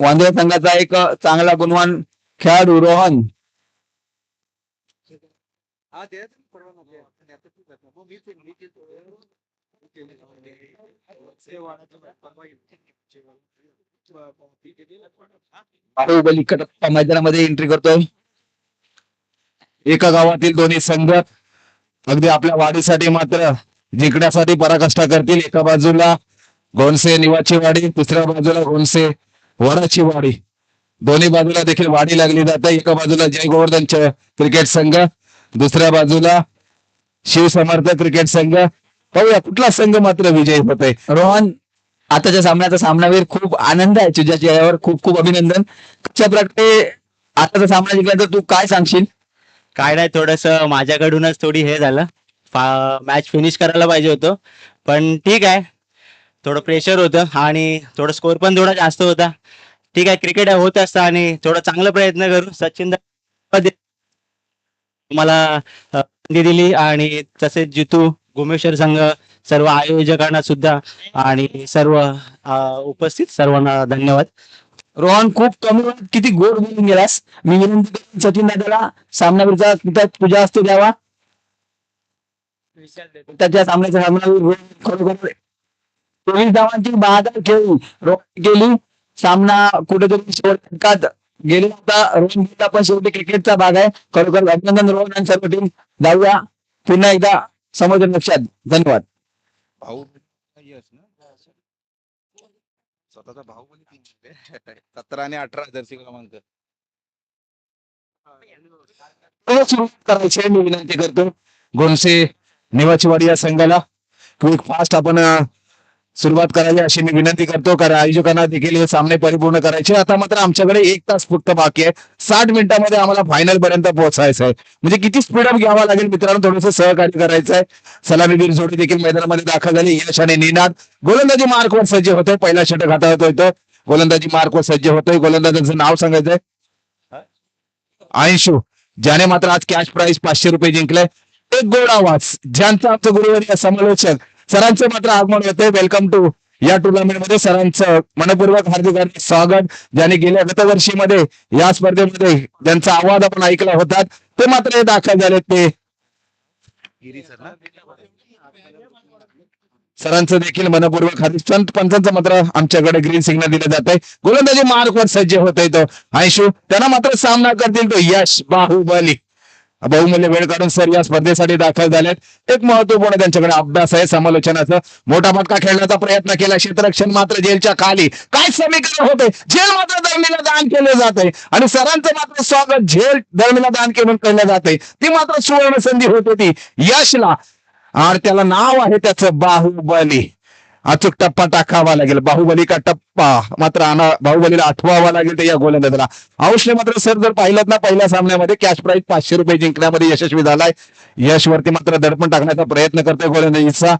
वांद्रे संघाचा एक चांगला गुणवान खेळाडू रोहन. बाहुबली कटप्पा मैदानामध्ये एंट्री करतोय. एका गावातील दोन्ही संघ अगदी आपल्या वाढीसाठी मात्र जिंकण्यासाठी पराकाष्ठा करतील. एका बाजूला गोनसे निवाची वाडी, दुसऱ्या बाजूला गोनसे वराची वाडी. दोन्ही बाजूला देखील वाढी लागली जाते. एका बाजूला जय गोवर्धन क्रिकेट संघ, दुसऱ्या बाजूला शिवसमर्थ क्रिकेट संघ. पाहूया कुठला संघ मात्र विजयी होतोय. रोहन, आताच्या सामन्याचा सामनावीर, खूप आनंद आहे तुझ्या चेहऱ्यावर. खूप खूप अभिनंदन. कशा प्रकारे आताचा सामना जिंकला तर तू काय सांगशील? काय नाही, थोडस माझ्याकडूनच थोडी हे झालं. मॅच फिनिश करायला पाहिजे होतं, पण ठीक आहे. थोडं प्रेशर होतं आणि थोडं स्कोर पण थोडा जास्त होता. ठीक आहे, क्रिकेट होत असतं आणि थोडं चांगला प्रयत्न करू. सचिन मला संधी दिली आणि तसेच जितू गोमेश्वर संघ, सर्व आयोजकांना सुद्धा आणि सर्व उपस्थित सर्वांना धन्यवाद. रोहन, खूप कमी वेळात किती गोड बोलून गेलास. मी विनंती करेन सचिन दादाला सामनावीरचा किताब तुझ्या हस्ते द्यावा. त्याच्या सामन्याचा सामनावीर खरोखर 23 धावांची 72 खेळी रोहन केली. सामना कुठेतरी शेवटकात गेलेला होता. रोहन गेला, पण शेवटी क्रिकेटचा भाग आहे. खरोखर अभिनंदन रोहन आणि सर्व टीम. जाऊया पुन्हा एकदा समोर लक्षात. धन्यवाद. स्वतःचा बाहुबली 17 आणि 18 जर्सी क्रमांक. सुरू करायचे मी विनंती करतो गोनसे निवाचीवाडी या संघाला क्विक फास्ट आपण सुरुवात करावी अशी मी विनंती करतो, कारण आयोजकांना देखील हे सामने परिपूर्ण करायचे. आता मात्र आमच्याकडे 1 तास फक्त बाकी आहे. 60 मिनिटांमध्ये आम्हाला फायनल पर्यंत पोहोचायचं आहे. म्हणजे किती स्पीडअप घ्यावा लागेल मित्रांनो, थोडंसं सहकार्य करायचं आहे. सलामीवीर जोडी देखील मैदानामध्ये दाखल झाली. यश आणि निनाद गोलंदाजी मार्कवर सज्ज होतोय. पहिला षटक हाताळतोय तो. गोलंदाजी मार्कवर सज्ज होतोय. गोलंदाजाचं नाव सांगायचंय आयशू, ज्याने मात्र आज कॅश प्राइस 500 रुपये जिंकले. एक गोड आवाज, ज्यांचा आमचं गुरुवारी समालोचक सरांचं मात्र आगमन होते. वेलकम टू या टुर्नामेंट मध्ये सरांचं मनपूर्वक हार्दिक हार्दिक स्वागत. ज्यांनी गेल्या गतवर्षीमध्ये या स्पर्धेमध्ये ज्यांचा आवाज आपण ऐकला होता ते मात्र दाखल झाले. ते सरांचं देखील मनपूर्वक हार्दिक. संत पंचांचं मात्र आमच्याकडे ग्रीन सिग्नल दिलं जात आहे. गोलंदाजी मार्कवर सज्ज होतोय तो आयशू. त्यांना मात्र सामना करतील तो यश बाहुबली. बहुमूल्य वेळ काढून सर या स्पर्धेसाठी दाखल झालेत. एक महत्वपूर्ण त्यांच्याकडे अभ्यास आहे समालोचनाचा. मोठा फटका खेळण्याचा प्रयत्न केला. क्षेत्ररक्षण मात्र जेलच्या खाली. काय समीकरण होते. झेल मात्र दरम्यान दान केले जाते आणि सरांचं मात्र स्वागत झेल दरम्यान दान केलं जाते. ती मात्र सुवर्ण संधी होती ती यशला, आणि त्याला नाव आहे त्याचं बाहुबली. अचूक टप्पा टाकावा लागेल. बाहुबली का टप्पा मात्र बाहुबलीला आठवावा लागेल त्या गोलंदाजाला. औषध मात्र सर जर पाहिलं ना, पहिल्या सामन्यामध्ये कॅश प्राइस 500 रुपये जिंकण्यामध्ये यशस्वी झालाय. यश वरती मात्र दडपण टाकण्याचा प्रयत्न करतोय गोलंदाजीचा.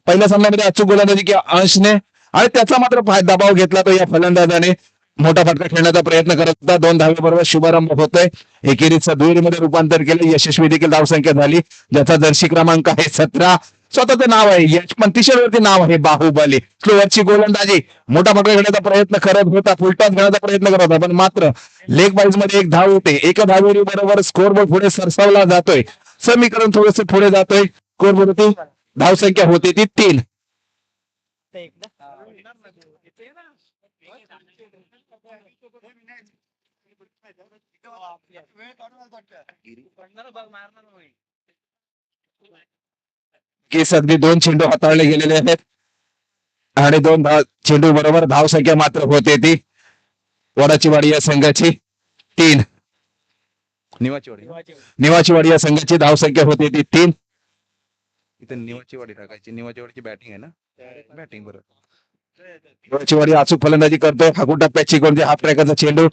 पहिल्या सामन्यामध्ये अचूक गोलंदाजी किंवा अंशने, आणि त्याचा मात्र दबाव घेतला तो या फलंदाजाने. मोठा फटका खेळण्याचा प्रयत्न करत होता. 2 धावेबरोबर शुभारंभ होतोय. एकेरीचं दुहेरीमध्ये रूपांतर केलं. यशस्वी देखील धावसंख्या झाली. ज्याचा जर्सी क्रमांक आहे 17. स्वतःचं नाव आहे यश, पण तिसऱ्यावरती नाव आहे बाहुबली. स्लोअरची गोलंदाजी. मोठा फटका घेण्याचा प्रयत्न करत होता. फुलटॉस घेण्याचा प्रयत्न करत होता, पण मात्र लेग बाईज मध्ये 1 धाव होते. एका धावेरी बरोबर स्कोरबोर्ड पुढे सरसावला जातोय. समीकरण थोडस पुढे जातोय. स्कोरबोर्डवरती धावसंख्या होती ती 3. केस अगदी 2 चेंडू हाताळले गेलेले आहेत आणि 2 चेंडू बरोबर धावसंख्या मात्र होते ती वडाची वाडी या संघाची 3. निवाची वाडी या संघाची धावसंख्या होती ती 3. इथे निवाची वाडी टाकायची. निवाची वाडीची बॅटिंग आहे ना, बॅटिंग बरोबर. निवाची वाडी अचूक फलंदाजी करतोय. हाकून टप्प्याची कोणती हाफ ट्रॅकचा चेंडू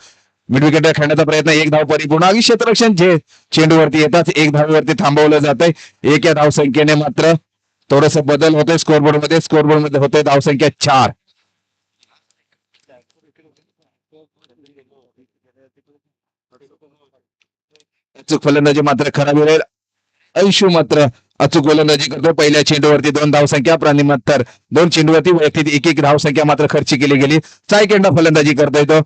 मिड विकेट खेळण्याचा प्रयत्न. 1 धाव परिपूर्ण. अगदी क्षेत्ररक्षण जे चेंडूवरती येतात 1 धावेवरती थांबवलं जात आहे. 1 या धावसंख्येने मात्र थोडस बदल होतोय स्कोरबोर्ड मध्ये. स्कोरबोर्ड मध्ये होतोय धावसंख्या 4. अचूक फलंदाजी मात्र खराब वेळेल अंशू मात्र अचूक गोलंदाजी करतो. पहिल्या चेंडूवरती 2 धावसंख्या, प्राणिमातर 2 चेंडूवरती वैयक्तिक एक धावसंख्या मात्र खर्च केली गेली. सायकेंडा फलंदाजी करता येतो.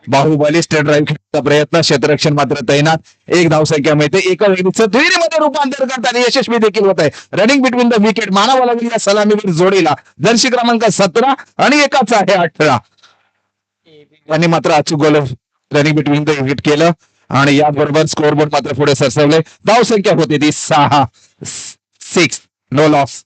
बाहुबली स्टेट ड्राईव्ह खेळण्याचा प्रयत्न, क्षेत्ररक्षण मात्र तैनात. एक धावसंख्या मिळते. एका वेळीचं दुहेरीमध्ये रूपांतर करताना यशस्वी देखील होत आहे. रनिंग बिटवीन द विकेट मानावा लागेल या सलामीवीर जोडीला. जर्सी क्रमांक 17 आणि एकाचा आहे 18. त्यांनी मात्र अचूक गोल रनिंग बिटवीन द विकेट केलं आणि याबरोबर स्कोअरबोर्ड मात्र पुढे सरसवले. धावसंख्या होती ती 6 नो लॉस.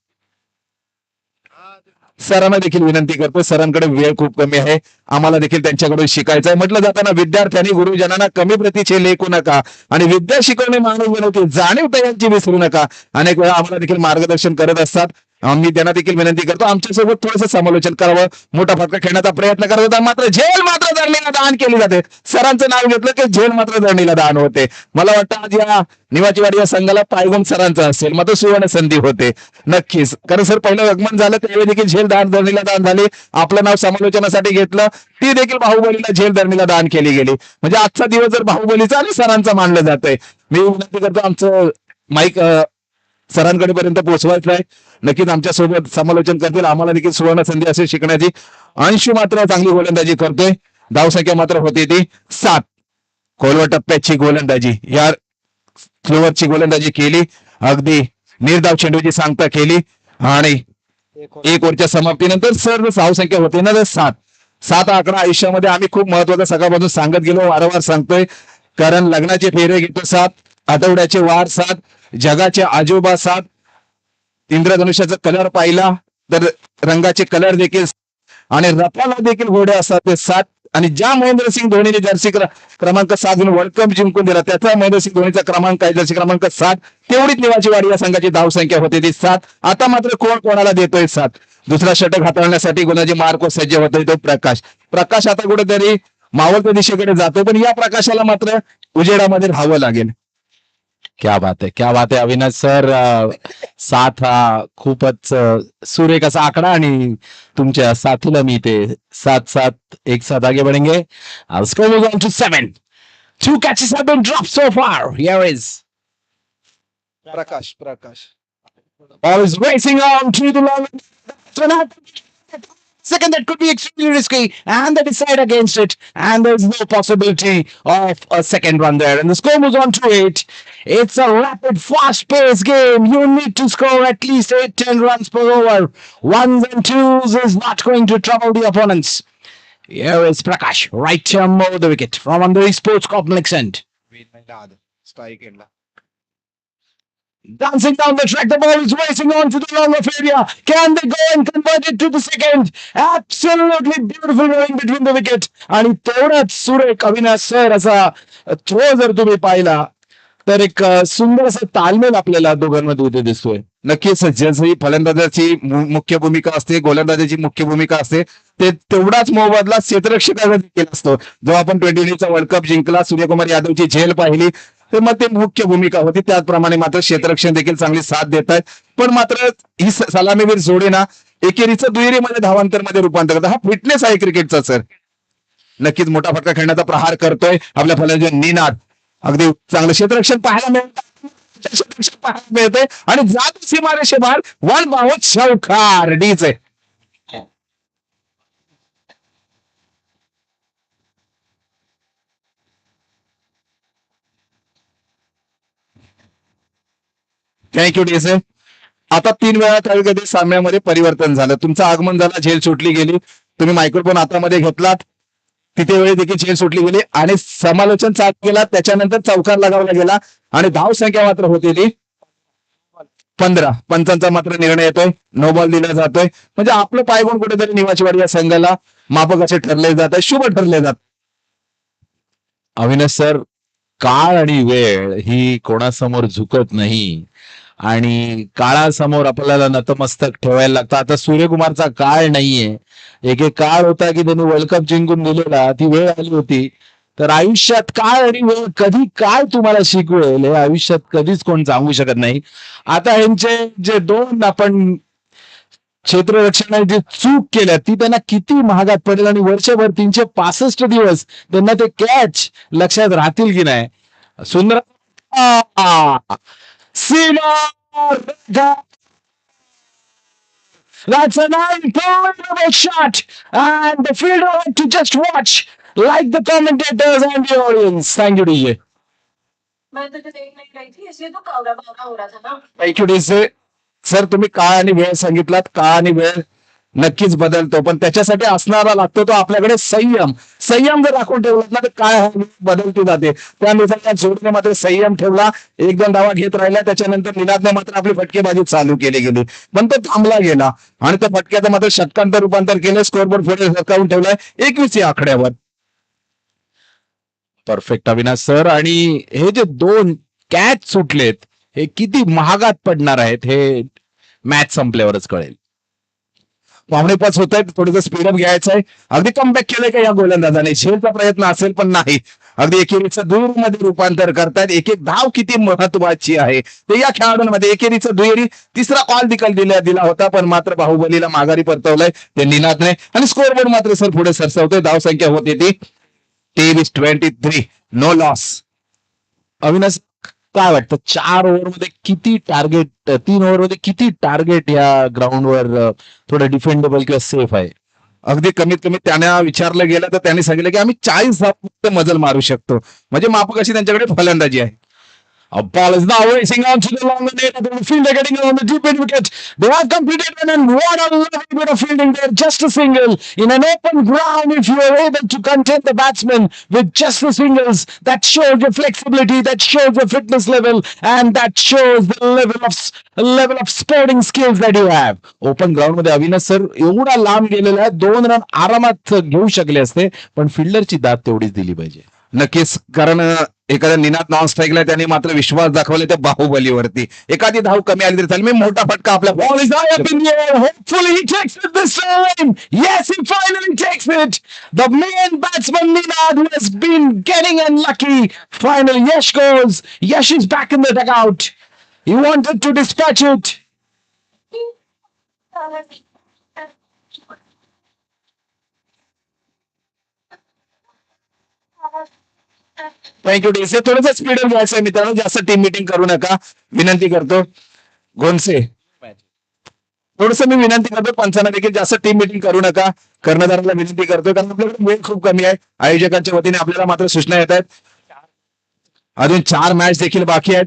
सरांना देखील विनंती करतो, सरांकडे वेळ खूप कमी आहे, आम्हाला देखील त्यांच्याकडून शिकायचं आहे. म्हटलं जाताना विद्यार्थ्यांनी गुरुजनांना कमी प्रतीचे लेखू नका आणि विद्या शिकवणे मानव बनवते, जाणीव त्यांची विसरू नका. अनेक वेळा आम्हाला देखील मार्गदर्शन करत असतात. मी त्यांना देखील विनंती करतो आमच्यासोबत थोडंसं समालोचन करावं. मोठा फटका खेळण्याचा प्रयत्न करत होता, मात्र झेल मात्र जर्नीला दान केली जाते. सरांचं नाव घेतलं की झेल मात्र जर्नीला दान होते. मला वाटतं आज या निवाचीवाडी या संघाला पायगुण सरांचं असेल, मात्र सुवर्ण संधी होते नक्कीच. कारण सर पहिलं आगमन झालं त्यावेळी देखील झेल दान जर्नीला दान झाली. आपलं नाव समालोचनासाठी घेतलं, ती देखील बाहुबलीला झेल धरणीला दान केली गेली. म्हणजे आजचा दिवस जर बाहुबलीचा आणि सरांचा मानलं जातंय. मी विनंती करतो आमचं माईक सरांकडे पर्यंत पोहोचवायचं आहे. नक्कीच आमच्या सोबत समालोचन करतील, आम्हाला देखील सुवर्ण संधी असेल शिकण्याची. अंशू मात्र चांगली गोलंदाजी करतोय. धावसंख्या मात्र होती ती 7. खोलवर टप्प्याची गोलंदाजी, या फ्लोअरची गोलंदाजी केली. अगदी निर्धाव चेंडूची सांगता केली आणि एक ओव्हरच्या समाप्तीनंतर सर धावसंख्या होती ना 7 आकडा आयुष्यामध्ये आम्ही खूप महत्वाचा सकाळपासून सांगत गेलो, वारंवार सांगतोय. कारण लग्नाचे फेरे घेतो 7, आठवड्याचे वार 7, जगाचे आजोबा 7, इंद्रधनुष्याचा कलर पाहिला तर रंगाचे कलर देखील आणि रफाला देखील घोडे असतात ते 7. आणि ज्या महेंद्रसिंग धोनीने जर्सी क्रमांक 7 घेऊन वर्ल्ड कप जिंकून दिला त्याचा महेंद्रसिंग धोनीचा क्रमांक आहे जर्सी क्रमांक 7. तेवढीच निवाचीवाडी या संघाची धावसंख्या होती ती 7. आता मात्र कोण कोणाला देतोय 7. दुसरा षटक हाताळण्यासाठी गुणाजी मार्को सज्ज होतोय तो प्रकाश आता कुठेतरी मावळत्या दिशेकडे जातोय, पण या प्रकाशाला मात्र उजेडामध्ये राहावं लागेल. क्या बात है अविनाश सर. 7 हा खूपच सुरेख असा आकडा आणि तुमच्या साथीला मी ते 7-7 एक साथ आगे बढ़ेंगे. Score moves on to 7. 2 catches have been dropped so far. Here is Prakash ball is racing on to the long second. That could be extremely risky and they decide against it and there's no possibility of a second run there and the score moves on to 8. It's a rapid fast paced game. You need to score at least 8-10 runs per over. Ones and twos is not going to trouble the opponents. Here is Prakash right here over the wicket from under the sports complex end. Strike एंडला Dancing down the track, the ball is racing on to the long off area. Can they go and convert it to the second? Absolutely beautiful running between the wicket. आणि तेवढाच सुरेख Avinash sir असा throw जर तुम्ही पाहिला तर एक सुंदर असं तालमेल आपल्याला दोघांमध्ये इथे दिसतोय. नक्कीच जशी फलंदाजाची मुख्य भूमिका असते, गोलंदाजाची मुख्य भूमिका असते, ते तेवढाच मोबदला क्षेत्ररक्षकाचा देखील असतो. जो आपण T20 चा वर्ल्ड कप जिंकला, सूर्यकुमार यादवची झेल पाहिली, तर मग ते मुख्य भूमिका होती. त्याचप्रमाणे मात्र क्षेत्ररक्षण देखील चांगली साथ देत आहेत. पण मात्र ही सलामीवीर जोडी ना एकेरीचं दुहेरीमध्ये धावांतर मध्ये रूपांतर करतात. हा फिटनेस आहे क्रिकेटचा सर. नक्कीच मोठा फटका खेळण्याचा प्रहार करतोय आपल्या फलंदाज निनाद. अगदी चांगलं क्षेत्ररक्षण पाहायला मिळतंय आणि जात सीमारेषे बाहेर 1 बाउंस चौकार डीच आहे. थँक्यू डीसे. आता 3 वेळा कधी सामन्यामध्ये परिवर्तन झालं. तुमचं आगमन झालं, झेल सुटली गेली, तुम्ही मायक्रोफोन हातामध्ये घेतलात, तिथे वेळी देखील झेल सुटली गेली आणि समालोचन चालू केला. त्याच्यानंतर चौकार लगावला गेला आणि धाव संख्या मात्र होती ती 15. पंचांचा मात्र निर्णय येतोय, नो बॉल दिला जातोय. म्हणजे आपलं पायगुण कुठेतरी निवाचीवाडी या संघाला मापक असे ठरले जात आहे, शुभ ठरले जात. अविनाश सर, काळ आणि वेळ ही कोणासमोर झुकत नाही आणि काळासमोर आपल्याला नतमस्तक ठेवायला लागतं. आता सूर्यकुमारचा काळ नाहीये. एक काळ होता की त्यांनी वर्ल्ड कप जिंकून दिलेला, ती वेळ आली होती. तर आयुष्यात काळ आणि वेळ कधी काय तुम्हाला शिकवेल हे आयुष्यात कधीच कोण सांगू शकत नाही. आता यांचे जे 2 आपण क्षेत्ररक्षणाने जी चूक केल्या ती त्यांना किती महागात पडेल आणि वर्षभर 365 दिवस त्यांना ते कॅच लक्षात राहतील की नाही. सुंदर सीमा रेखा. That's a 9-point shot, and the fielder had to just watch like the commentators and the audience. Thank you, DJ. मैं तुझे देख नहीं रही थी इसलिए तो कावरा बावरा हो रहा था ना. Thank you, DJ. सर तुम्ही काळ आणि वेळ सांगितलात. काळ आणि वेळ नक्कीच बदलतो, पण त्याच्यासाठी असणारा लागतो तो आपल्याकडे संयम. संयम जर राखून ठेवलात ना तर काय हा वेळ बदलती जाते. त्यानुसार त्या जोडीने मात्र संयम ठेवला. एक दोन धावा घेत राहिला. त्याच्यानंतर निनादने मात्र आपली फटकेबाजी चालू केली गेली, पण तो थांबला गेला आणि त्या फटक्याचं मात्र षटकांत रूपांतर केलं. स्कोरबोर्ड पुढे सरकावून ठेवलाय 21 या आकड्यावर. Perfect Avinash sir. आणि हे जे 2 कॅच सुटलेत हे किती महागात पडणार आहेत हे मॅच संपल्यावरच कळेल. 5.5 होत आहेत. थोडंसं स्पीडअप घ्यायचं आहे. अगदी कमबॅक केलंय का या गोलंदाजाने. झेलचा प्रयत्न असेल पण नाही. अगदी एकेरीचं दुहेरीमध्ये रूपांतर करतायत. एक एक धाव किती महत्वाची आहे ते या खेळाडूंमध्ये. एकेरीचं दुहेरी तिसरा ऑल दिकल दिला होता, पण मात्र बाहुबलीला माघारी परतवलंय ते निनादने. आणि स्कोरबोर्ड मात्र सर पुढे सरसावतोय. धाव संख्या होती ती 23-23. No loss. अविनाश काय वाटतं 4 ओव्हरमध्ये किती टार्गेट, 3 ओव्हरमध्ये किती टार्गेट या ग्राउंडवर थोडं डिफेंडेबल किंवा सेफ आहे? अगदी कमीत कमी त्यांना विचारलं गेलं तर त्यांनी सांगितलं की आम्ही 40 धाव मजल मारू शकतो. म्हणजे माफक अशी त्यांच्याकडे फलंदाजी आहे. A ball is now racing on to the long end of the fielder getting on the deep end wicket. They have completed one and what a lovely bit of fielding there. Just a single in an open ground. If you are able to contain the batsman with just the singles, that shows your flexibility, that shows your fitness level, and that shows the level of sporting skills that you have. Open ground मध्ये Avinash sir एवढा लांब गेलेला आहे. 2 run आरामात घेऊ शकले असते, पण फिल्डरची दाद तेवढीच दिली पाहिजे. नक्कीच, कारण एखाद्या निनाद नॉन स्ट्राईकला त्याने मात्र विश्वास दाखवले त्या बाहुबलीवरती. एखादी धाव कमी आली तरी चालेल. मी मोठा फटका आपल्या ball is high up in the air. Hopefully he takes it this time. Yes, he finally takes it. The main batsman Ninad who has been getting unlucky. Finally Yash goes. Yash is back in the dugout. He wanted to dispatch it. Thank you डीसे. थोडंसं speed घ्यायचं आहे मित्रांनो. जास्त team meeting करू नका विनंती करतो. गोनसे थोडस मी विनंती करतो पंचांना देखील जास्त टीम मीटिंग करू नका. कर्णधाराला विनंती करतोय कारण आपल्याकडे वेळ खूप कमी आहे. आयोजकांच्या वतीने आपल्याला मात्र सूचना येत आहेत. अजून 4 मॅच देखील बाकी आहेत.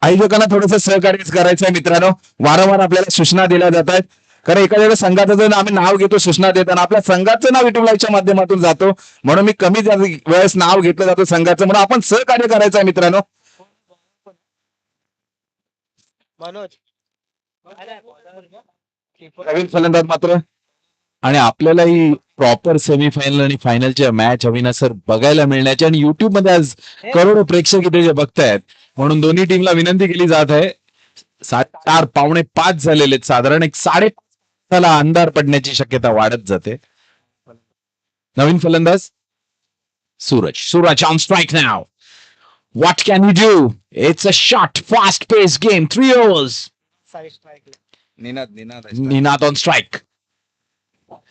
आयोजकांना थोडंसं सहकार्य करायचं आहे मित्रांनो. वारंवार आपल्याला सूचना दिल्या जात आहेत. कारण एखाद्या संघाचं जर आम्ही नाव घेतो सूचना देताना आपल्या संघाचं नाव युट्यूब लाईव्हच्या माध्यमातून जातो, म्हणून मी कमी वेळेस नाव घेतलं जातं संघाचं, म्हणून आपण सहकार्य करायचं आहे मित्रांनो. नवीन फलंदाज मात्र आणि आपल्यालाही प्रॉपर सेमीफायनल आणि फायनलच्या मॅच अविनाश सर बघायला मिळण्याच्या आणि युट्यूब मध्ये आज करोडो प्रेक्षक इथे जे बघतायत, म्हणून दोन्ही टीमला विनंती केली जात आहे. 4 पावणे 5 झालेले आहेत. साधारण एक 5:30 अंधार पडण्याची शक्यता वाढत जाते. नवीन फलंदाज Suraj on strike now. What can you do? It's a short fast pace game. 3 overs. Ninad on strike.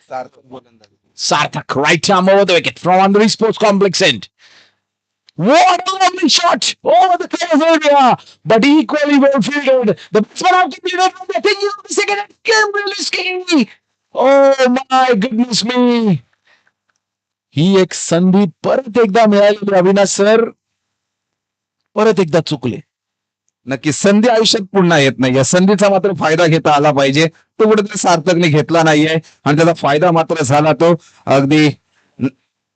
Sarthak गोलंदाज. Sarthak right arm over the wicket from Andheri Sports Complex end. What a lovely shot over the close area, but equally well fielded. The batsman have completed from the thing of the second and came really skinny. Oh my goodness me. ही एक संधी परत एकदा मिळालेली Avinash sir परत एकदा चुकले. नक्की संधी आयुष्यात पुन्हा येत नाही. या संधीचा मात्र फायदा घेता आला पाहिजे. तो कुठेतरी सार्थकने घेतला नाहीये आणि त्याचा फायदा मात्र झाला तो अगदी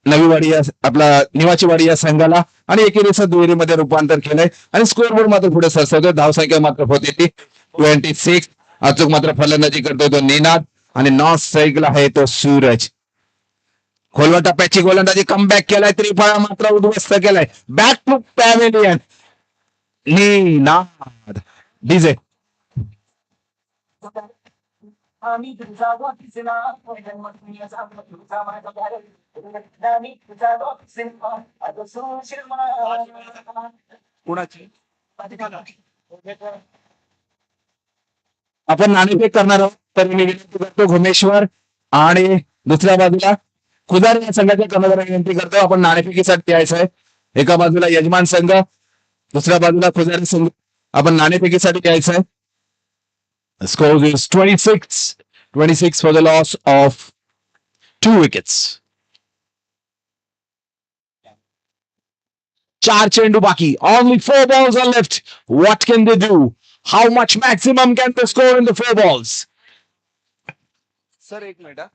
नवीवाडी या आपला निवाचीवाडी या संघाला आणि एकेरीचं दुहेरीमध्ये रूपांतर केलंय आणि स्कोअरबोर्ड मात्र पुढे सरसावतोय. धावसंख्या मात्र होती ती 26. अचूक मात्र फलंदाजी करतोय तो निनाद आणि नॉन स्ट्राईकला आहे तो सूरज. खोलवा टप्प्याची गोलंदाजी कमबॅक केलाय. त्रिफळा मात्र उद्ध्वस्त केलाय. Back to pavilion. Ninad DJ. कुणाची? आपण नाणेफेक करणार आहोत तर मी विनंती करतो घुमेश्वर आणि दुसऱ्या बाजूला खुदार या संघाच्या कर्णधाराला विनंती करतो आपण नाणेफेकीसाठी यायचं आहे. एका बाजूला यजमान संघ, दुसऱ्या बाजूला खुदारी संघ आपण नाणेफेकीसाठी घ्यायचं आहे. Score is 26 for the loss of 2 wickets. 4 चेंडू बाकी. Only 4 balls are left. What can they do? How much maximum can they score in the 4 balls? Sir एक मिनिट हा.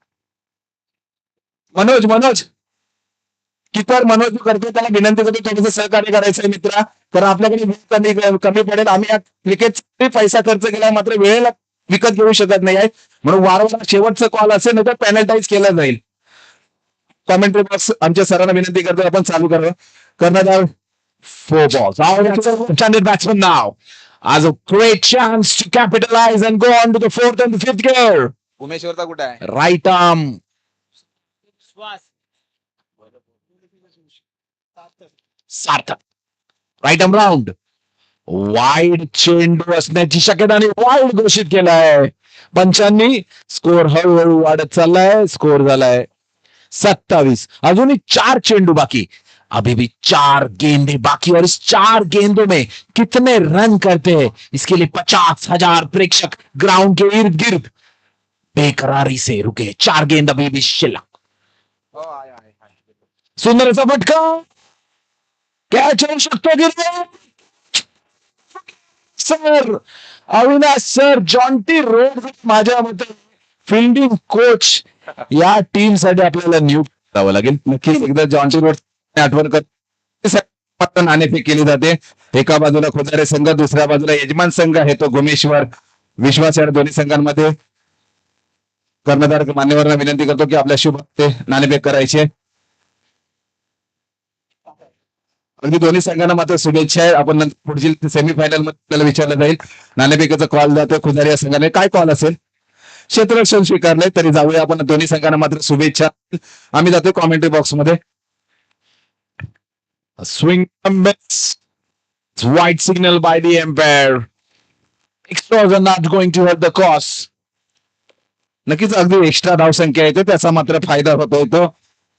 मनोज किपर मनोज करतो त्याला विनंती करतो थोडंसं सहकार्य करायचं आहे मित्रा. कारण आपल्याकडे वेळ कमी पडेल. आम्ही या क्रिकेट पैसा खर्च केला मात्र वेळेला विकत घेऊ शकत नाही आहे म्हणून वारंवार शेवटचा कॉल असेल नाही तर पेनल्टाईज केला जाईल. कॉमेंट्री बॉक्स आमच्या सरांना विनंती करतो आपण चालू करावं. कर्णधार 4 balls. Our left-handed batsman now has a great chance to capitalize and go on to the 4th and the 5th gear. उमेश्वरचा कुठे आहे? Right arm. Sarthak. Right arm round. Wide चेंडू असण्याची शक्यताने वाईड घोषित केलाय पंचांनी. स्कोर हळूहळू वाढत चाललाय. स्कोर झालाय 27. अजूनही 4 चेंडू बाकी. अभी भी 4 गेंदे बाकी और इस 4 गेंदों में कितने रन करते हैं इसके लिए 50,000 प्रेक्षक ग्राउंड के इर्द गिर्द बेकरारी से रुके. 4 गेंद अभी भी शिल्लक. हो आहे आहे आहे. सुंदर असा फटका. कॅच होऊ शकतो की नाही? Sir Avinash sir Jonty road माझ्या मते फिल्डिंग कोच या टीम साठी आपल्याला नियुक्त करावं लागेल. नक्कीच एकदा जॉन्टी रोड आठवण कर नाणेफेक केली जाते. एका बाजूला खुदारे संघ दुसऱ्या बाजूला यजमान संघ आहे तो गुमेश्वर विश्वास या दोन्ही संघांमध्ये. कर्णधार मान्यवरांना विनंती करतो की आपल्या शुभ ते नाणेफेक करायचे. अगदी दोन्ही संघांना मात्र शुभेच्छा आहे. आपण पुढील सेमीफायनल मध्ये आपल्याला विचारलं जाईल. नाणेफेकीचा कॉल जातोय खुदारी या संघाने. काय कॉल असेल? क्षेत्ररक्षण स्वीकारलंय तरी जाऊया आपण. दोन्ही संघांना मात्र शुभेच्छा. आम्ही जातोय कॉमेंट्री बॉक्स मध्ये. A swing and miss. It's white signal by the umpire. Extras are not going to help the cause. नक्कीच अगदी एक्स्ट्रा धावसंख्या येते त्याचा मात्र फायदा होतो तो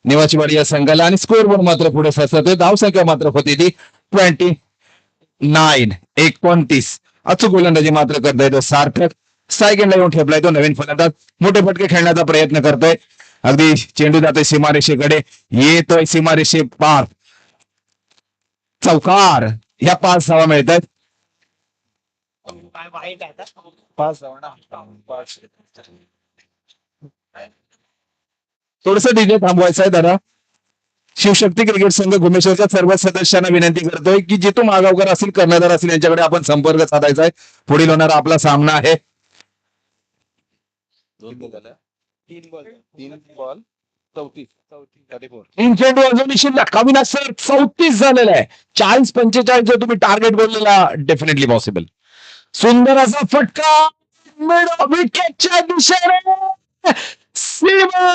निवाचीवाडी या संघाला आणि स्कोर बोर्ड मात्र पुढे सरसतोय. धावसंख्या मात्र होती ती 29. 29. अचूक गोलंदाजी मात्र करता येतो सार्थक. सायकलला येऊन ठेपलाय तो नवीन फलंदाज. मोठे फटके खेळण्याचा प्रयत्न करतोय. अगदी चेंडू जातोय सीमारेषेकडे. येतोय सीमारेषे पार. चौकार. ह्या 5 धावा मिळतात. 5 धावा ना. 5. थोडस डिले थांबवायचं आहे दादा. शिवशक्ती क्रिकेट संघ गुमेश्वरच्या सर्व सदस्यांना विनंती करतोय की जिथून मागावकर असतील कर्णधार असतील यांच्याकडे आपण संपर्क साधायचा आहे. पुढील होणारा आपला सामना आहे. 2 बॉल झाला. 3 बॉल 34. 34. 3 चेंडू अजूनही शिल्लक. अविनाश सर 34 झालेला आहे. 40-45 जो तुम्ही टार्गेट बोललेला डेफिनेटली पॉसिबल. सुंदर असा फटका मिड विकेटच्या दिशेने सीमा.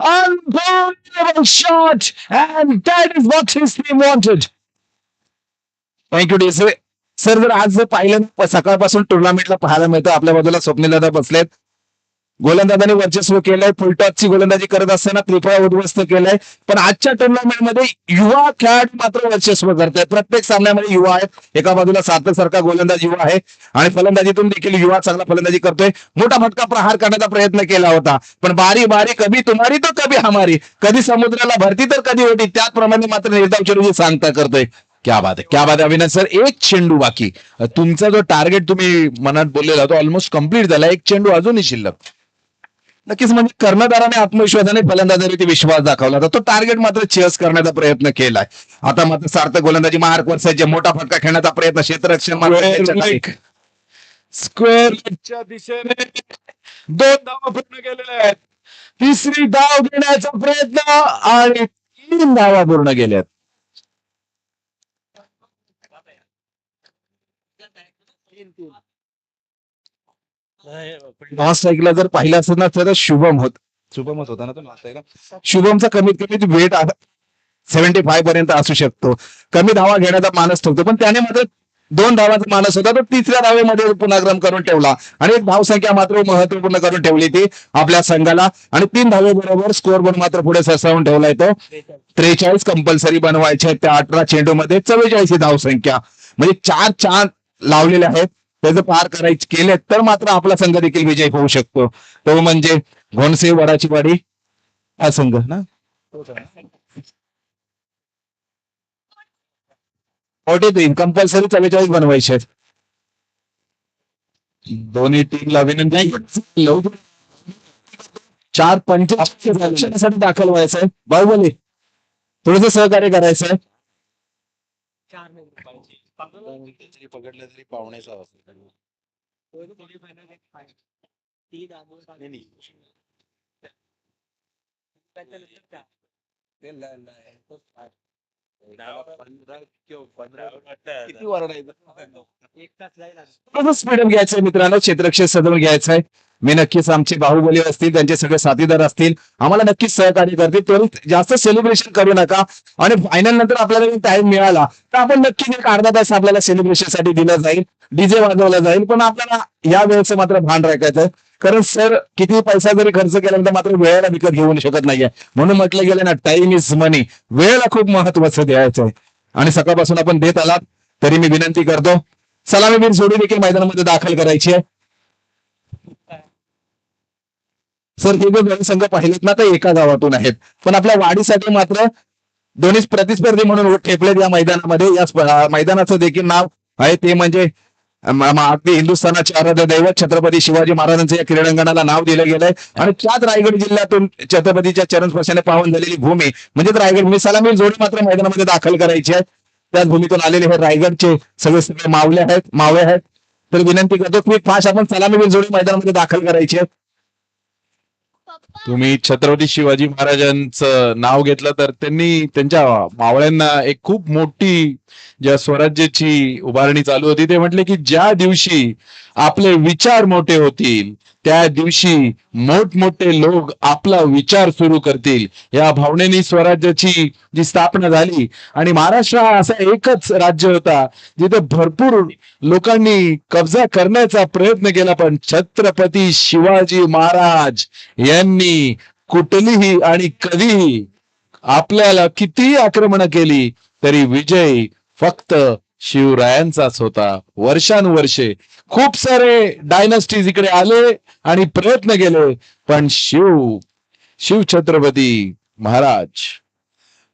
Unbelievable shot and that is what his team wanted. Thank you DSA. Sir जर आज जर पाहिलं सकाळपासून टुर्नामेंटला पाहायला मिळतं आपल्या बाजूला स्वप्नील दादा बसलेत. गोलंदाजाने वर्चस्व केलंय. फुलटॉसची गोलंदाजी करत असताना त्रिफळा उद्ध्वस्त केलंय. पण आजच्या टुर्नामेंटमध्ये युवा खेळाडू मात्र वर्चस्व करतायत. प्रत्येक सामन्यामध्ये युवा आहेत. एका बाजूला सार्थक सारखा गोलंदाज युवा आहे आणि फलंदाजीतून देखील युवा चांगला फलंदाजी करतोय. मोठा फटका प्रहार करण्याचा प्रयत्न केला होता पण बारी बारी कभी तुम्हारी तो कभी हमारी. कधी समुद्राला भरती तर कधी होती. त्याचप्रमाणे मात्र निर्धाव चेंडूची सांगता करतोय. क्या बात आहे क्या बात आहे अविनाश सर. 1 चेंडू बाकी. तुमचा जो टार्गेट तुम्ही मनात बोललेला तो ऑलमोस्ट कम्प्लीट झाला. 1 चेंडू अजूनही शिल्लक. नक्कीच म्हणजे कर्णधाराने आत्मविश्वासाने फलंदाजावरती विश्वास दाखवला होता. तो टार्गेट मात्र चेस करण्याचा प्रयत्न केलाय. आता मात्र सार्थक गोलंदाजी मार्कवर सज्ज. मोठा फटका खेळण्याचा प्रयत्न. क्षेत्ररक्षण स्क्वेअर लेगच्या दिशेने 2 धावा पूर्ण केलेल्या आहेत. 3री धाव घेण्याचा प्रयत्न आणि 3 धावा पूर्ण केल्यात. लॉस्ट सायकलला जर पाहिलं असत ना तर शुभमच होता ना तो last आहे का? शुभमचा कमीत कमी वेट 75 पर्यंत असू शकतो. कमी धावा घेण्याचा मानस ठेवतो पण त्याने मात्र 2 धावांचा मानस होता, तो तिसऱ्या धावेमध्ये पुनर्क्रम करून ठेवला आणि एक धावसंख्या मात्र महत्वपूर्ण करून ठेवली ती आपल्या संघाला आणि 3 धावेबरोबर स्कोर बोर्ड मात्र पुढे सरसावून ठेवलाय तो. 43 कंपल्सरी बनवायचे आहेत त्या 18 चेंडूमध्ये 44 ही धावसंख्या, म्हणजे 4 लावलेले आहेत. त्याचं पार करायचे केले तर मात्र आपला संघ देखील विजयी होऊ शकतो. तो म्हणजे घोणसे वडाची वाडी हा संघ ना. 43 कंपल्सरी 44 बनवायचे आहेत. दोन्ही टीमला विनंती 4-5 दाखल व्हायचंय. बाहुबली थोडस सहकार्य करायचंय. पकडलं तरी पावणेचा किती वरडायचं. स्पीडअप घ्यायचंय मित्रांनो, क्षेत्रक्षेत्र सजवून घ्यायचंय. मी नक्कीच आमचे बाहुबली असतील, त्यांचे सगळे साथीदार असतील, आम्हाला नक्कीच सहकार्य करतील. त्वरित जास्त सेलिब्रेशन करू नका आणि फायनल नंतर आपल्याला टाइम मिळाला तर आपण नक्कीच एक अर्धा तास आपल्याला सेलिब्रेशन साठी दिला जाईल, डीजे वाजवला जाईल. पण आपल्याला या वेळेचं मात्र भान राखायचं, कारण सर किती पैसा जरी खर्च केल्यानंतर मात्र वेळेला विकत घेऊ शकत नाहीये. म्हणून म्हटलं गेलं ना, टाइम इज मनी. वेळेला खूप महत्वाचं द्यायचं आहे आणि सकाळपासून आपण देत आलात तरी मी विनंती करतो सलामीवीर जोडी देखील मैदानामध्ये दाखल करायची आहे. सर हे जे दोन संघ पाहिलेत ना, ते एका गावातून आहेत, पण आपल्या वाढीसाठी मात्र दोन्ही प्रतिस्पर्धी म्हणून ठेपलेत या मैदानामध्ये. या मैदानाचं देखील नाव आहे ते म्हणजे अगदी हिंदुस्थानाचे आराध्य दैवत छत्रपती शिवाजी महाराजांचं या क्रीडांगणाला नाव दिलं गेलंय आणि त्याच रायगड जिल्ह्यातून छत्रपतीच्या चरण स्पर्शाने पावन झालेली भूमी म्हणजे रायगड. मी सलामी जोडी मात्र मैदानामध्ये दाखल करायची आहे. त्याच भूमीतून आलेले हे रायगडचे सगळे मावळे आहेत. तर विनंती करतो की फास्ट आपण सलामी जोडी मैदानामध्ये दाखल करायची आहे. तुम्ही छत्रपती शिवाजी महाराजांचं नाव घेतलं तर त्यांनी त्यांच्या मावळ्यांना एक खूप मोठी ज्या स्वराज्याची उभारणी चालू होती ते म्हटले की ज्या दिवशी आपले विचार मोठे होतील त्या दिवशी मोठमोठे लोक आपला विचार सुरू करतील. या भावनेनी स्वराज्याची जी स्थापना झाली आणि महाराष्ट्र हा असा एकच राज्य होता जिथे भरपूर लोकांनी कब्जा करण्याचा प्रयत्न केला, पण छत्रपती शिवाजी महाराज यांनी कुठलीही आणि कधीही आपल्याला कितीही आक्रमण केली तरी विजय फक्त शिवरायांचाच होता. वर्षानुवर्षे खूप सारे डायनास्टीज इकडे आले आणि प्रयत्न केले, पण शिव छत्रपती महाराज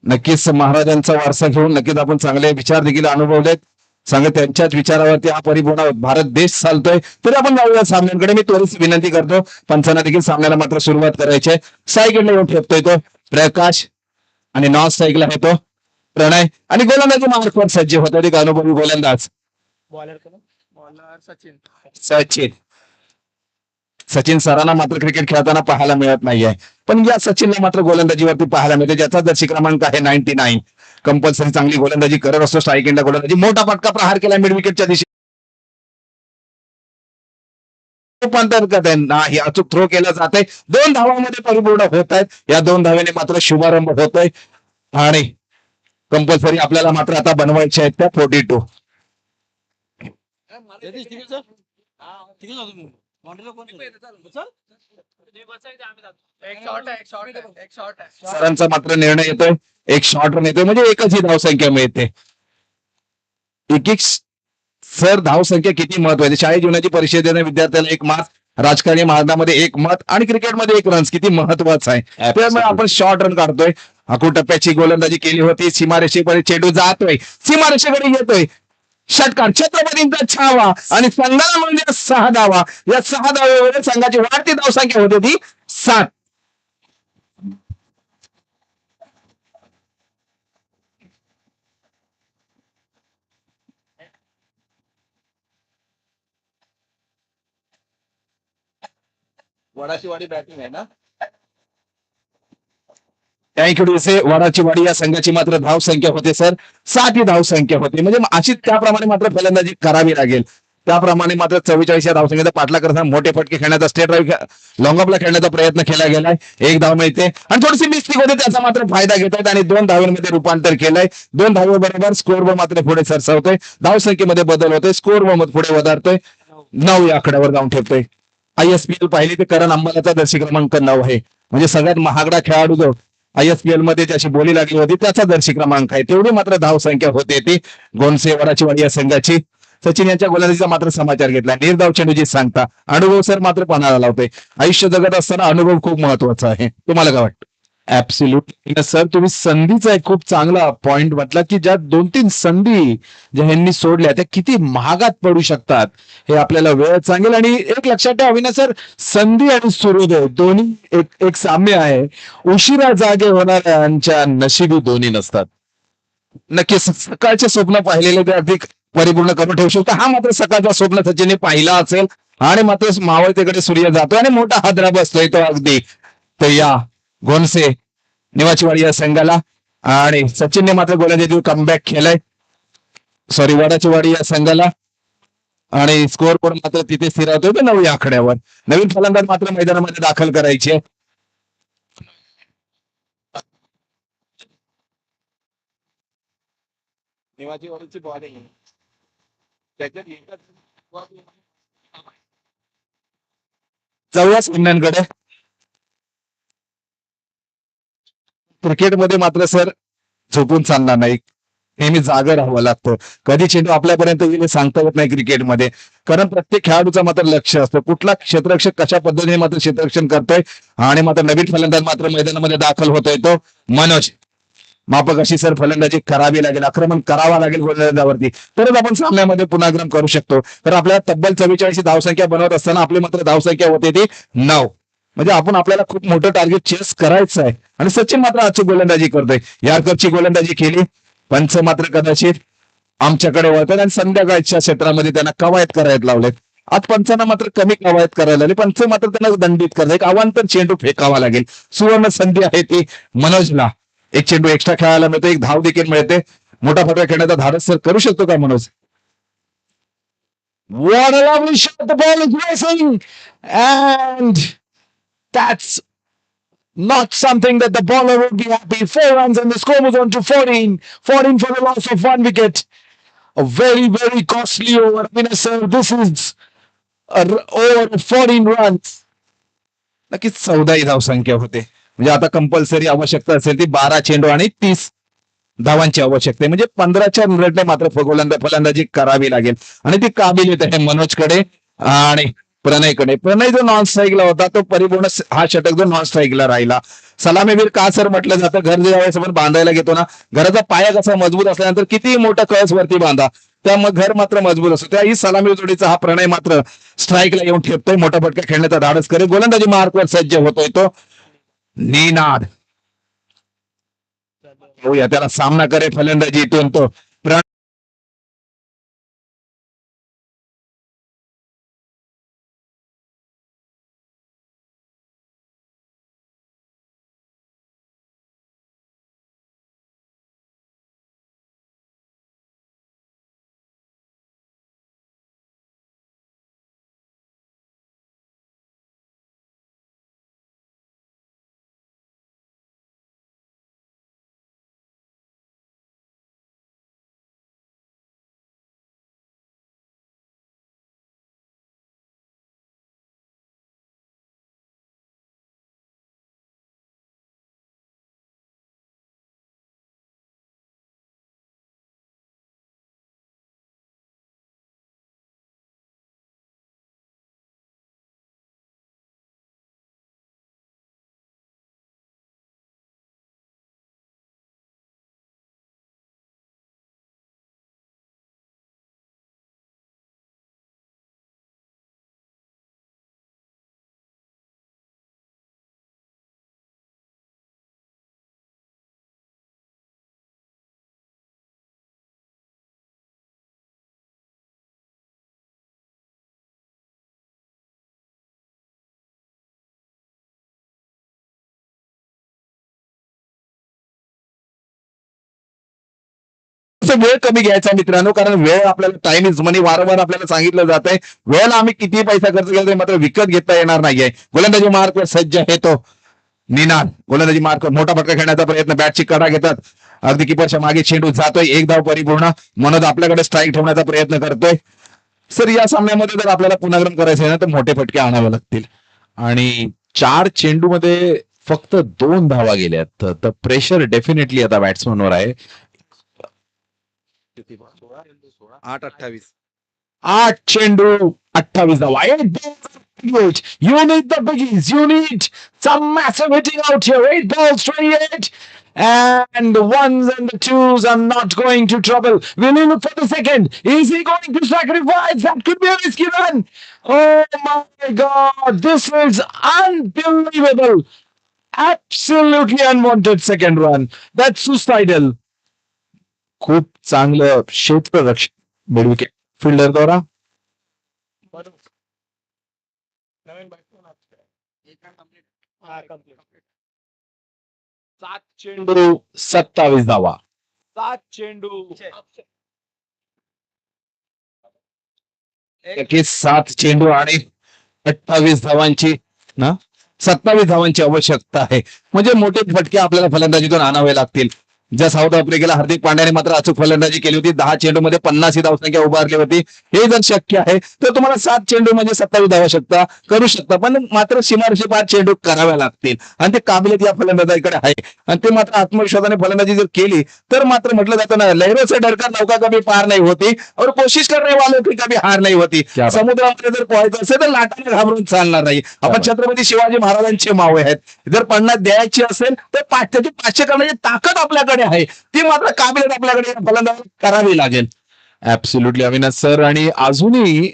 नक्कीच महाराजांचा वारसा घेऊन नक्कीच आपण चांगले विचार देखील अनुभवलेत. सांग त्यांच्याच विचारावरती हा परिपूर्ण भारत देश चालतोय. तरी आपण जाऊया सामन्यांकडे. मी त्वरित विनंती करतो पंचांना देखील सामन्याला मात्र सुरुवात करायची आहे. साईकडला येऊन ठेवतोय तो प्रकाश आणि नॉन साईकला आहे तो प्रणय आणि गोलंदाजी मार्कवर सज्ज होता एक अनुभवी गोलंदाज सचिन सरांना मात्र क्रिकेट खेळताना पाहायला मिळत नाहीये, पण या सचिनला मात्र गोलंदाजीवरती पाहायला मिळते, ज्याचा जर्सी क्रमांक आहे 99. कंपल्सरी चांगली गोलंदाजी करत असतो. स्ट्राईक एंडला गोलंदाजी मोठा फटका प्रहार केला मिड विकेटच्या दिशेने. नाही अचूक थ्रो केला जात आहे. 2 धावांमध्ये परिपूर्ण होत आहेत. या 2 धावेने मात्र शुभारंभ होतोय आणि कंपल्सरी आपल्याला मात्र आता बनवायचे आहेत त्या 42. सरांचा मात्र निर्णय येतोय, एक शॉर्ट रन येतोय म्हणजे एकच ही धावसंख्या मिळते. एक सर धावसंख्या किती महत्वाची. शाळेत जीवनाची परीक्षा देणाऱ्या विद्यार्थ्याला 1 मार्क, राजकारणी मार्गामध्ये 1 मत आणि क्रिकेटमध्ये 1 रन किती महत्वाचं आहे. त्यामुळे आपण शॉर्ट रन काढतोय. अकूट टप्प्याची गोलंदाजी केली होती. सीमारेषेपर्यंत चेंडू जातोय, सीमारेषेकडे येतोय, षटकार छत्रपतींचा छावा आणि संघाला म्हणजे 6 धावा. या 6 धावेवर संघाची वाढती धावसंख्या होती ती 7. वडाची वाडी बॅटिंग आहे ना. त्याकडे वडाची वाडी या संघाची मात्र धावसंख्या होते सर 7 ही धावसंख्या होती. म्हणजे अशी त्याप्रमाणे मात्र फलंदाजी करावी लागेल. त्याप्रमाणे मात्र 44 या धावसंख्येचा पाठला करताना मोठे फटके खेळण्याचा स्टेट ड्राईव्ह लॉंग ऑफला खेळण्याचा प्रयत्न केला गेलाय. एक धाव मिळते आणि थोडीशी मिस्टेक होते, त्याचा मात्र फायदा घेत आहेत आणि 2 धावांमध्ये रूपांतर केलंय. 2 धावेबरोबर स्कोर मात्र पुढे सरसावतोय. धावसंख्येमध्ये बदल होतोय, स्कोर पुढे वधारतोय, 9 या आकड्यावर जाऊन ठेवतोय. ISPL पाहिली तर करण अंबालाचा दर्शी क्रमांक 9 आहे. म्हणजे सगळ्यात महागडा खेळाडू जो ISPL मध्ये ज्याची बोली लागली होती त्याचा दर्शी क्रमांक आहे. तेवढी मात्र धावसंख्या होते ती गोंडसे वडाचीवाडी या संघाची. सचिन यांच्या गोलंदाजीचा मात्र समाचार घेतला. निर्धाव चेंडूची सांगता अनुभव सर मात्र पणाला लावतोय. आयुष्य जगत असताना अनुभव खूप महत्वाचा आहे. तुम्हाला काय वाटतं? ऍब्सोल्युटली सर, तुम्ही संधीचा एक खूप चांगला पॉइंट म्हटला की ज्या 2-3 संधी ज्या ह्यांनी सोडल्या त्या किती महागात पडू शकतात हे आपल्याला वेळ सांगेल. आणि एक लक्षात ठेवा अविनाश सर, संधी आणि सूर्योदय दोन्ही एक साम्य आहे. उशिरा जागे होणाऱ्यांच्या नशिबी दोन्ही नसतात. नक्कीच सकाळचे स्वप्न पाहिलेले ते अधिक परिपूर्ण करून ठेवू शकतो. हा मात्र सकाळचा स्वप्न सचिनने पाहिला असेल आणि मात्र मावळतेकडे सूर्य जातोय आणि मोठा हादरा बसतोय तो अगदी. तर या गोंडसे निवाचीवाडी या संघाला आणि सचिनने मात्र गोलंदाजीत कमबॅक केलाय. सॉरी, वडाचीवाडी या संघाला आणि स्कोर पण मात्र तिथे स्थिरावतोय 9 या आकड्यावर. नवीन फलंदाज मात्र मैदानामध्ये दाखल करायचे. निवाचीवाडीची बॉलिंग त्याच्यात जाऊया सामन्यांकडे. क्रिकेटमध्ये मात्र सर झोपून चालणार नाही, नेहमी जागं राहावं लागतं. कधी चेंडू आपल्यापर्यंत येईल हे सांगता येत नाही क्रिकेटमध्ये, कारण प्रत्येक खेळाडूचं मात्र लक्ष असतं कुठला क्षेत्ररक्षक कशा पद्धतीने मात्र क्षेत्ररक्षण करतोय. आणि मात्र नवीन फलंदाज मात्र मैदानामध्ये दाखल होतोय तो मनोज. मापक अशी सर फलंदाजी करावी लागेल, आक्रमण करावा लागेल गोलंदाजावरती, तरच आपण सामन्यामध्ये पुनरागमन करू शकतो. तर आपल्याला तब्बल 44 धावसंख्या बनवत असताना आपली मात्र धावसंख्या होते ती 9. म्हणजे आपण आपल्याला खूप मोठं टार्गेट चेस करायचं आहे आणि सचिन मात्र आजची गोलंदाजी करतोय. याकडची गोलंदाजी केली, पंच मात्र कदाचित आमच्याकडे वळतात आणि संध्याकाळच्या क्षेत्रामध्ये त्यांना कवायत करायला लावलेत. आज पंचांना मात्र कमी कवायत करायला लागली, पंच मात्र त्यांना दंडित करतात. एक अवांतर चेंडू फेकावा लागेल. सुवर्ण संधी आहे ती मनोजला. एक चेंडू एक्स्ट्रा खेळायला मिळतो, एक धाव देखील मिळते. मोठा फटका खेळण्याचा धाडस सर करू शकतो का Manoj? What a lovely shot, the ball is racing and that's not something that the bowler would be happy. 4 runs and the score was on to 14. 14 for the loss of 1 wicket. A very, very costly over. I mean, sir, this is over 14 runs. नक्कीच 14 धावसंख्या होते. म्हणजे आता compulsory आवश्यकता असेल ती 12 चेंडू आणि 30 धावांची आवश्यकता आहे. म्हणजे 15च्या मिनिटने मात्र फलंदाजी करावी लागेल आणि ती काबिलियत आहे मनोजकडे आणि प्रणयकडे. प्रणय जो नॉन स्ट्राईकला होता तो परिपूर्ण हा षटक जो नॉन स्ट्राईकला राहिला. सलामीवीर का सर म्हटलं जातं? घर ज्यावेळेस आपण बांधायला घेतो ना, घराचा पाया कसा मजबूत असल्यानंतर किती मोठा कळस वरती बांधा, त्यामुळे घर मात्र मजबूत असतो. त्याही सलामी जोडीचा हा प्रणय मात्र स्ट्राईकला येऊन ठेपतोय, मोठा फटका खेळण्याचा धाडस करेल. गोलंदाजी मार्कवर सज्ज होतोय तो निनाद. होऊया त्याला सामना करेल फलंदाजीतून तो वेळ कमी घ्यायचा मित्रांनो, कारण वेळ आपल्याला टाइम इज मनी वारंवार आपल्याला सांगितलं जात आहे. वेळेला आम्ही किती पैसा खर्च केला तरी मात्र विकत घेता येणार नाहीये. गोलंदाजी मार्कवर सज्ज आहे तो निनाद. गोलंदाजी मार्कवर मोठा फटका खेळण्याचा प्रयत्न, बॅटची कडा घेतात, अगदी किपरच्या मागे चेंडू जातोय, एक धाव परिपूर्ण. मनोज आपल्याकडे स्ट्राईक ठेवण्याचा प्रयत्न करतोय. सर या सामन्यामध्ये जर आपल्याला पुनर्गम करायचं आहे ना तर मोठे फटके आणावे लागतील. आणि 4 चेंडूमध्ये फक्त 2 धावा गेल्यात, तर प्रेशर डेफिनेटली आता बॅट्समनवर आहे. 8-28. 8 चेंडू 28 धावा. You need the biggies. You need some massive hitting out here. 8 balls, 28. And the ones and the twos are not going to trouble. Will he look for the second? Is he going to sacrifice? That could be a risky run. Oh my God. This is unbelievable. Absolutely unwanted second run. That's suicidal. खूप चांगलं क्षेत्ररक्षण midwicket fielder द्वारा. सात चेंडू 27 धावा. 7 चेंडू 7 चेंडू आणि 28 धावांची 27 धावांची आवश्यकता आहे. म्हणजे मोठे फटके आपल्याला फलंदाजीतून आणावे लागतील. ज्या साऊथ आफ्रिकेला हार्दिक पांड्याने मात्र अचूक फलंदाजी केली होती, 10 चेंडूमध्ये 50 ही धावसंख्या उभारली होती. हे जर शक्य आहे तर तुम्हाला 7 चेंडू म्हणजे 27 धावशक्ता करू शकता, पण मात्र सीमारेषे 5 चेंडू कराव्या लागतील आणि ते काबिलियत या फलंदाजाकडे आहे. आणि ते मात्र आत्मविश्वासाने फलंदाजी जर केली तर मात्र म्हटलं जातं ना, लहरों से डरकर नौका कभी पार नहीं होती और कोशिश करने वालों की कभी हार नहीं होती. क्या बात. समुद्रामध्ये जर पोहायचं असेल तर लाटाने घाबरून चालणार नाही. आपण छत्रपती शिवाजी महाराजांचे मावळे आहेत. जर पन्नास द्यायची असेल तर त्याची 500 करण्याची ताकद आपल्याकडे आहे, ती मात्र काबिलियत आपल्याकडे फलंदाजी करावी लागेल. Absolutely Avinash sir. आणि अजूनही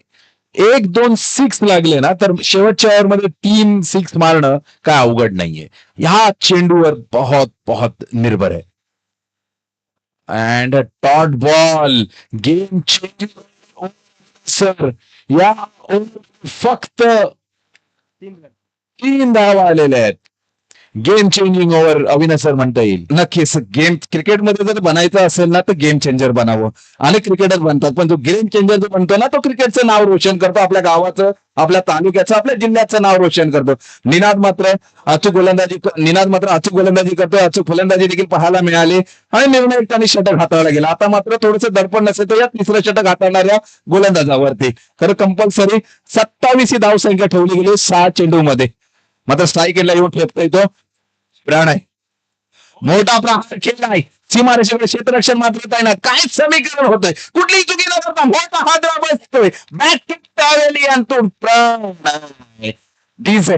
1-2 सिक्स लागले ना तर शेवटच्या ओव्हरमध्ये 3 सिक्स मारणं काय अवघड नाहीये. ह्या चेंडूवर बहुत बहुत निर्भर आहे. And dot ball game changing sir. या फक्त 3 धावा आलेल्या आहेत. Game changing over Avinash sir म्हणता येईल. नक्कीच गेम क्रिकेटमध्ये जर बनायचं असेल ना तर गेम चेंजर बनावं. अनेक क्रिकेटर बनतात, पण जो गेम चेंजर जो बनतो ना तो क्रिकेटचं नाव रोशन करतो, आपल्या गावाचं, आपल्या तालुक्याचं, आपल्या जिल्ह्याचं नाव रोशन करतो. निनाद मात्र अचूक गोलंदाजी करतोय. अचूक फलंदाजी देखील पाहायला मिळाली आणि निर्णायक त्यांनी षटक हाताळला गेला. आता मात्र थोडंसं दडपण नसेल तर या तिसरं षटक हाताळणाऱ्या गोलंदाजावरती खरं कंपल्सरी 27 ही धावसंख्या ठेवली गेली 6 चेंडूमध्ये. मात्र स्ट्राईक एंडला येऊन ठेपता येतो प्रणय. मोठा प्रहार केलाय सीमारेषेकडे, क्षेत्ररक्षण मात्र आहे ना. काय समीकरण होतंय, कुठलीही चुकी न करता मोठा हादरा बसतोय. बॅक टाळलेली अंतून प्रणय डीजे.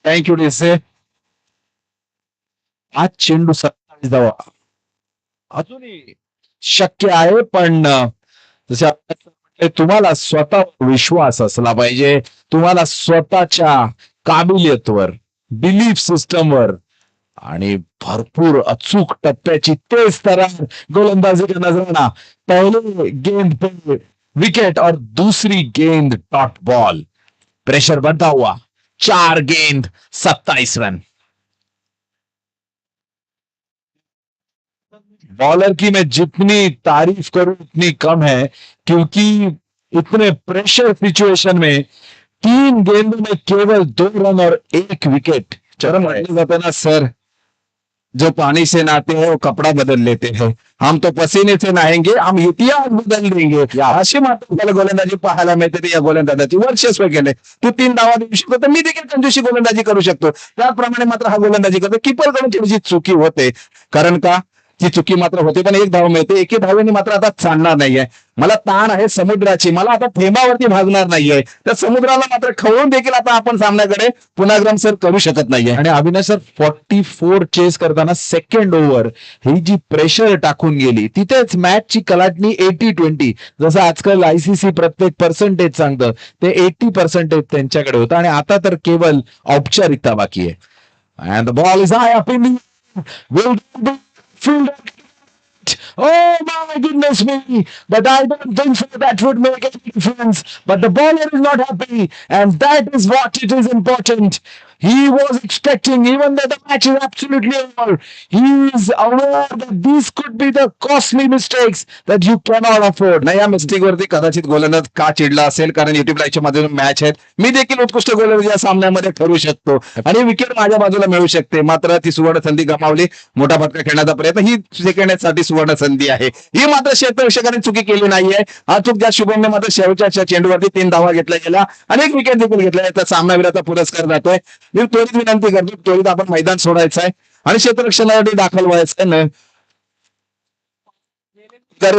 थँक्यू डीसे. आज चेंडू 27 धावा अजूनही शक्य आहे, पण जसे आपण म्हटले, तुम्हाला स्वतःवर विश्वास असला पाहिजे. तुम्हाला स्वतःच्या काबिलियतवर, बिलीफ सिस्टमवर आणि भरपूर अचूक टप्प्याची तेज तरार गोलंदाजी का नजराना. पहले गेंद पे विकेट और दूसरी गेंद डॉट बॉल. प्रेशर बढ़ता हुआ. 4 गेंद 27 रन. बॉलर की मैं जितनी तारीफ करूं उतनी कम है, क्योंकि इतने प्रेशर सिचुएशन में 3 गेंदों में केवल 2 रन और 1 विकेट. चरण म्हटलं जातं ना सर, जो पानी से नहाते हैं वो कपड़ा बदल लेते हैं, हम तो पसीने से नहाएंगे, हम इतिहास बदल देंगे. अशी मात्र आपल्याला गोलंदाजी पाहायला मिळते. ते या गोलंदाजाची वर्चस्व केले. तू 3 धावा देऊ शकतो तर मी देखील कंजूशी गोलंदाजी करू शकतो. त्याप्रमाणे मात्र हा गोलंदाजी करतो. कीपरकडून थोडीशी चुकी होते, कारण का ती चुकी मात्र होते, पण एक धाव मिळते. एके धावेने मात्र आता चालणार नाहीये. मला ताण आहे समुद्राची, मला आता थेंबावरती भागणार नाहीये. त्या समुद्राला मात्र खवळून देखील आता आपण सामन्याकडे पुन्हा सर करू शकत नाहीये. आणि अविनाश सर 44 चेस करताना सेकंड ओव्हर ही जी प्रेशर टाकून गेली, तिथेच मॅचची कलाटणी 80-20. जसं आजकाल ICC प्रत्येक पर्सेंटेज सांगतं, ते 80% त्यांच्याकडे होतं आणि आता तर केवळ औपचारिकता बाकी आहे. And the ball is high up in Oh my goodness me! But I don't think so that would make any difference. But the bowler is not happy, and that is what it is important. He was expecting, even though the match is absolutely over, he is aware that these could be the costly mistakes that you cannot afford. नाही, या mistake वरती कदाचित गोलंदाज का चिडला असेल, कारण YouTube लाईव्हच्या माध्यमातून मॅच आहेत. मी देखील उत्कृष्ट गोलंदाज या सामन्यामध्ये ठरू शकतो आणि विकेट माझ्या बाजूला मिळू शकते. मात्र ती सुवर्ण संधी गमावली. मोठा फटका खेळण्याचा प्रयत्न, ही सेकंडसाठी सुवर्ण संधी आहे. ही मात्र क्षेत्ररक्षकाने चुकी केली नाहीये. हा चूक ज्या शुभमने मात्र शेवटच्या चेंडूवरती 3 धावा घेतल्या गेल्या आणि एक विकेट देखील घेतल्या. तर सामनावीराचा पुरस्कार जातोय. मी त्वरित विनंती करतो, त्वरित आपण मैदान सोडायचं आहे आणि क्षेत्ररक्षणासाठी दाखल व्हायचं आहे.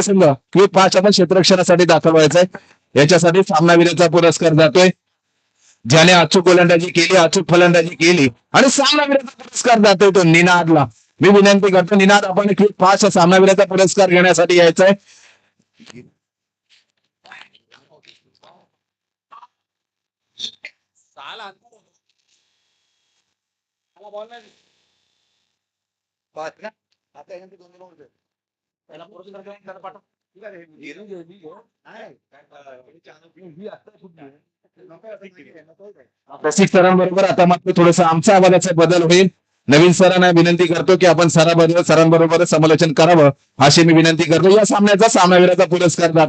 संघ क्विक फास्ट आपण क्षेत्ररक्षणासाठी दाखल व्हायचंय. याच्यासाठी सामनावीराचा पुरस्कार जातोय, ज्याने अचूक गोलंदाजी केली, अचूक फलंदाजी केली आणि सामनावीराचा पुरस्कार जातोय तो निनादला. मी विनंती करतो, निनाद आपण क्विक फास्ट सामनावीराचा पुरस्कार घेण्यासाठी यायचंय. रसिक सरांबरोबर आता मात्र थोडस आमच्या आवाजाचा बदल होईल. नवीन सरांना विनंती करतो की आपण सरांबरोबर समालोचन करावं, अशी मी विनंती करतो. या सामन्याचा सामनावीराचा पुरस्कार जातो.